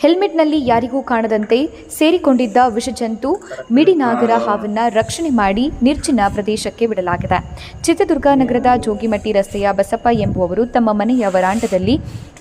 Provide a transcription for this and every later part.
ಹೆಲ್ಮೆಟ್ನಲ್ಲಿ ಯಾರಿಗೂ ಕಾಣದಂತೆ ಸೇರಿಕೊಂಡಿದ್ದ ವಿಷಜಂತು ಮಿಡಿನಾಗರ ಹಾವನ್ನು ರಕ್ಷಣೆ ಮಾಡಿ ನಿರ್ಜನ ಪ್ರದೇಶಕ್ಕೆ ಬಿಡಲಾಗಿದೆ. ಚಿತ್ರದುರ್ಗ ನಗರದ ಜೋಗಿಮಟ್ಟಿ ರಸ್ತೆಯ ಬಸಪ್ಪ ಎಂಬುವವರು ತಮ್ಮ ಮನೆಯ ವರಾಂಡದಲ್ಲಿ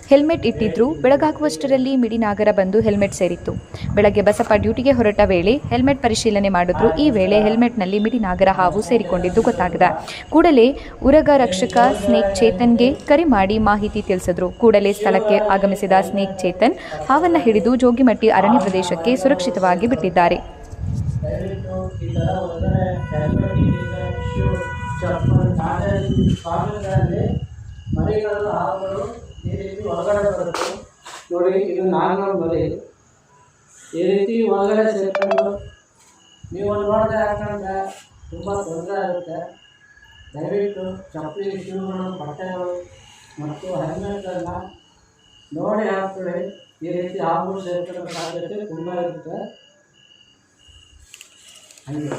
ಹೆಲ್ಮೆಟ್ ಇಟ್ಟಿದ್ರು. ಬೆಳಗಾಗುವಷ್ಟರಲ್ಲಿ ಮಿಡಿನಾಗರ ಬಂದು ಹೆಲ್ಮೆಟ್ ಸೇರಿತ್ತು. ಬೆಳಗ್ಗೆ ಬಸಪ್ಪ ಡ್ಯೂಟಿಗೆ ಹೊರಟ ವೇಳೆ ಹೆಲ್ಮೆಟ್ ಪರಿಶೀಲನೆ ಮಾಡಿದ್ರು. ಈ ವೇಳೆ ಹೆಲ್ಮೆಟ್ನಲ್ಲಿ ಮಿಡಿನಾಗರ ಹಾವು ಸೇರಿಕೊಂಡಿದ್ದು ಗೊತ್ತಾಗಿದೆ. ಕೂಡಲೇ ಉರಗ ರಕ್ಷಕ ಸ್ನೇಕ್ ಚೇತನ್ಗೆ ಕರೆ ಮಾಡಿ ಮಾಹಿತಿ ತಿಳಿಸಿದ್ರು. ಕೂಡಲೇ ಸ್ಥಳಕ್ಕೆ ಆಗಮಿಸಿದ ಸ್ನೇಕ್ ಚೇತನ್ ಹಾವನ್ನು ಹಿಡಿದು ಜೋಗಿಮಟ್ಟಿ ಅರಣ್ಯ ಪ್ರದೇಶಕ್ಕೆ ಸುರಕ್ಷಿತವಾಗಿ ಬಿಟ್ಟಿದ್ದಾರೆ. ಈ ರೀತಿ ಒಳಗಡೆ ಬರುತ್ತೆ ನೋಡಿ. ಇದು ನಾರ್ಮಲ್ ಮರಿ. ಈ ರೀತಿ ಒಳಗಡೆ ಸೇರ್ಕೊಂಡು ನೀವು ನೋಡಿದ್ರೆ ಯಾಕಂದರೆ ತುಂಬ ತೊಂದರೆ ಆಗುತ್ತೆ. ದಯವಿಟ್ಟು ಚಪ್ಪಲಿ, ಶೂಗಳು, ಬಟ್ಟೆಗಳು ಮತ್ತು ಹೆಲ್ಮೆಟನ್ನು ನೋಡಿ ಹಾಕ್ಕೊಳ್ಳಿ. ಈ ರೀತಿ ಹಾವು ಸೇರ್ಕೊಳ್ಳೋ ಸಾಧ್ಯತೆ ತುಂಬ ಇರುತ್ತೆ. ಹಾಗೆ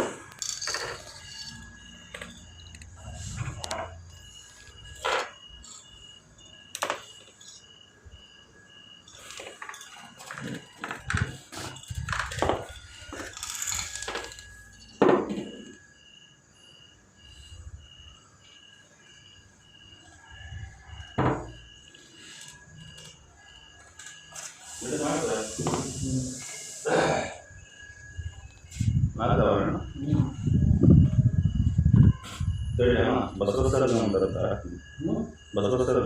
ಬಸವ ಸರ್ ಬಸವ ಸರ್